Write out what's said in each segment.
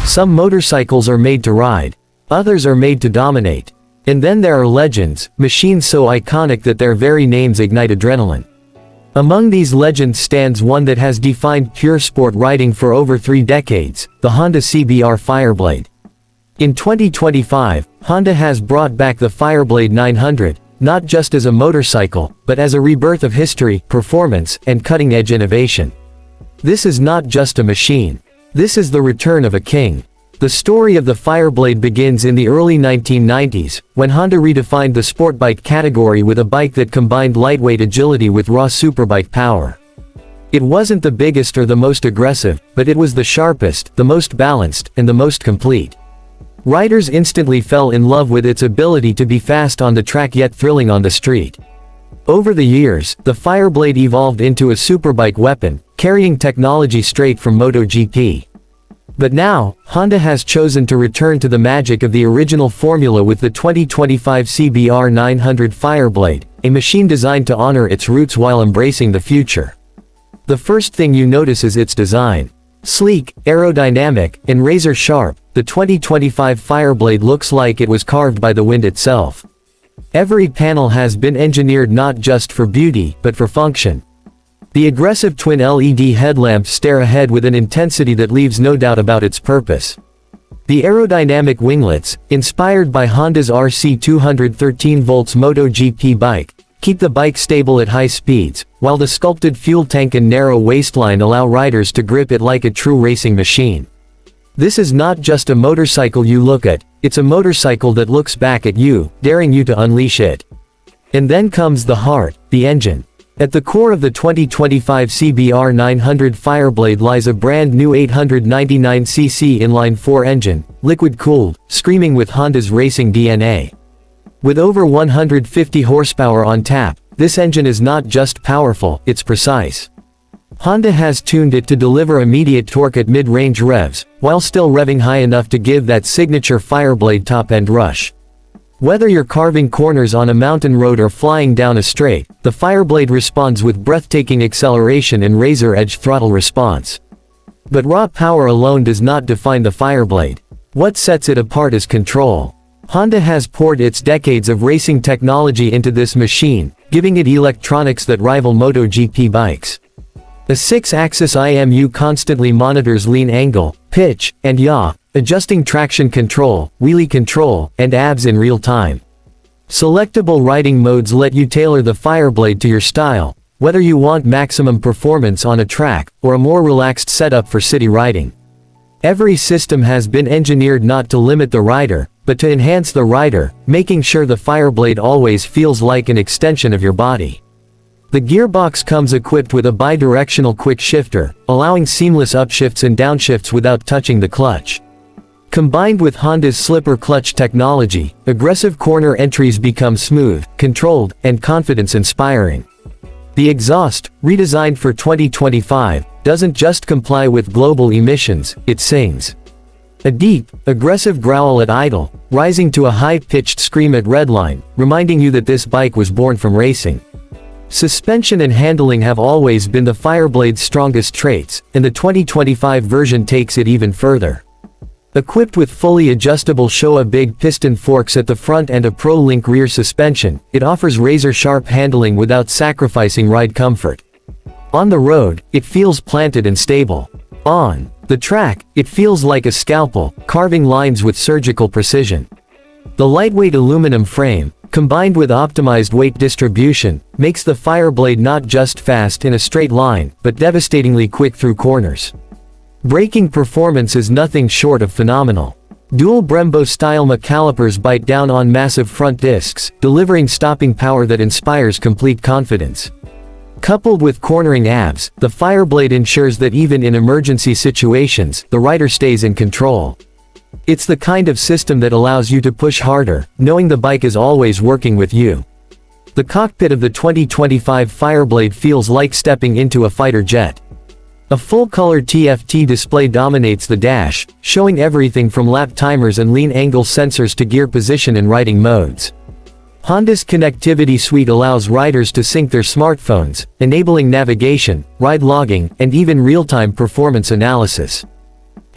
Some motorcycles are made to ride. Others are made to dominate. And then there are legends, machines so iconic that their very names ignite adrenaline. Among these legends stands one that has defined pure sport riding for over 3 decades, the Honda CBR Fireblade. In 2025, Honda has brought back the Fireblade 900, not just as a motorcycle, but as a rebirth of history, performance, and cutting-edge innovation. This is not just a machine. This is the return of a king. The story of the Fireblade begins in the early 1990s, when Honda redefined the sport bike category with a bike that combined lightweight agility with raw superbike power. It wasn't the biggest or the most aggressive, but it was the sharpest, the most balanced, and the most complete. Riders instantly fell in love with its ability to be fast on the track yet thrilling on the street. Over the years, the Fireblade evolved into a superbike weapon, carrying technology straight from MotoGP. But now, Honda has chosen to return to the magic of the original formula with the 2025 CBR 900 Fireblade, a machine designed to honor its roots while embracing the future. The first thing you notice is its design. Sleek, aerodynamic, and razor-sharp, the 2025 Fireblade looks like it was carved by the wind itself. Every panel has been engineered not just for beauty, but for function. The aggressive twin LED headlamps stare ahead with an intensity that leaves no doubt about its purpose. The aerodynamic winglets, inspired by Honda's RC 213 volts MotoGP bike, keep the bike stable at high speeds, while the sculpted fuel tank and narrow waistline allow riders to grip it like a true racing machine. This is not just a motorcycle you look at, it's a motorcycle that looks back at you, daring you to unleash it. And then comes the heart, the engine. At the core of the 2025 CBR 900 Fireblade lies a brand new 899cc inline-4 engine, liquid-cooled, screaming with Honda's racing DNA. With over 150 horsepower on tap, this engine is not just powerful, it's precise. Honda has tuned it to deliver immediate torque at mid-range revs, while still revving high enough to give that signature Fireblade top-end rush. Whether you're carving corners on a mountain road or flying down a straight, the Fireblade responds with breathtaking acceleration and razor-edge throttle response. But raw power alone does not define the Fireblade. What sets it apart is control. Honda has poured its decades of racing technology into this machine, giving it electronics that rival MotoGP bikes. The 6-axis IMU constantly monitors lean angle, pitch, and yaw, adjusting traction control, wheelie control, and ABS in real time. Selectable riding modes let you tailor the Fireblade to your style, whether you want maximum performance on a track, or a more relaxed setup for city riding. Every system has been engineered not to limit the rider, but to enhance the rider, making sure the Fireblade always feels like an extension of your body. The gearbox comes equipped with a bi-directional quick shifter, allowing seamless upshifts and downshifts without touching the clutch. Combined with Honda's slipper clutch technology, aggressive corner entries become smooth, controlled, and confidence-inspiring. The exhaust, redesigned for 2025, doesn't just comply with global emissions, it sings. A deep, aggressive growl at idle, rising to a high-pitched scream at redline, reminding you that this bike was born from racing. Suspension and handling have always been the Fireblade's strongest traits, and the 2025 version takes it even further. Equipped with fully adjustable Showa big piston forks at the front and a Pro-Link rear suspension, it offers razor-sharp handling without sacrificing ride comfort. On the road, it feels planted and stable. On the track, it feels like a scalpel, carving lines with surgical precision. The lightweight aluminum frame, combined with optimized weight distribution, makes the Fireblade not just fast in a straight line, but devastatingly quick through corners. Braking performance is nothing short of phenomenal. Dual Brembo-style calipers bite down on massive front discs, delivering stopping power that inspires complete confidence. Coupled with cornering ABS, the Fireblade ensures that even in emergency situations, the rider stays in control. It's the kind of system that allows you to push harder, knowing the bike is always working with you. The cockpit of the 2025 Fireblade feels like stepping into a fighter jet. A full-color TFT display dominates the dash, showing everything from lap timers and lean angle sensors to gear position and riding modes. Honda's connectivity suite allows riders to sync their smartphones, enabling navigation, ride logging, and even real-time performance analysis.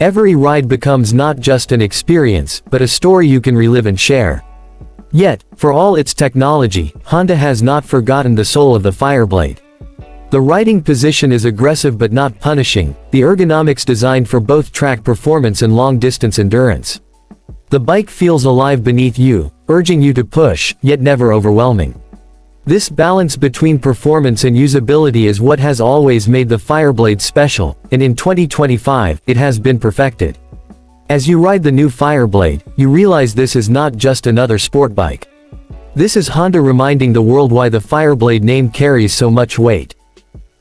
Every ride becomes not just an experience, but a story you can relive and share. Yet, for all its technology, Honda has not forgotten the soul of the Fireblade. The riding position is aggressive but not punishing, the ergonomics designed for both track performance and long-distance endurance. The bike feels alive beneath you, urging you to push, yet never overwhelming. This balance between performance and usability is what has always made the Fireblade special, and in 2025, it has been perfected. As you ride the new Fireblade, you realize this is not just another sport bike. This is Honda reminding the world why the Fireblade name carries so much weight.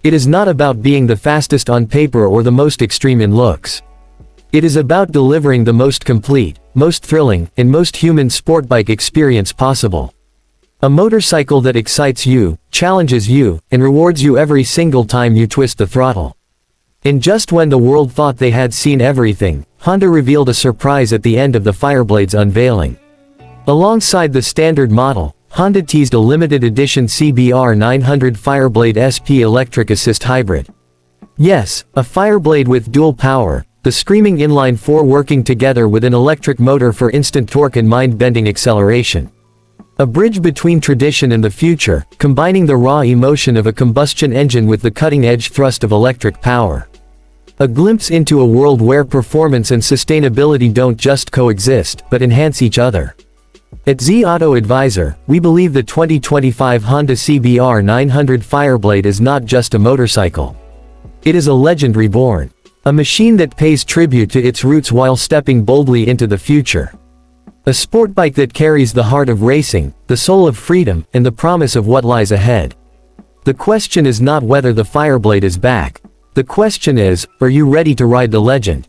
It is not about being the fastest on paper or the most extreme in looks. It is about delivering the most complete, most thrilling, and most human sport bike experience possible. A motorcycle that excites you, challenges you, and rewards you every single time you twist the throttle. And just when the world thought they had seen everything, Honda revealed a surprise at the end of the Fireblade's unveiling. Alongside the standard model, Honda teased a limited edition CBR 900 Fireblade SP electric assist hybrid. Yes, a Fireblade with dual power, the screaming inline-4 working together with an electric motor for instant torque and mind-bending acceleration. A bridge between tradition and the future, combining the raw emotion of a combustion engine with the cutting-edge thrust of electric power. A glimpse into a world where performance and sustainability don't just coexist, but enhance each other. At Z Auto Advisor, we believe the 2025 Honda CBR 900 Fireblade is not just a motorcycle. It is a legend reborn. A machine that pays tribute to its roots while stepping boldly into the future. A sport bike that carries the heart of racing, the soul of freedom, and the promise of what lies ahead. The question is not whether the Fireblade is back. The question is, are you ready to ride the legend?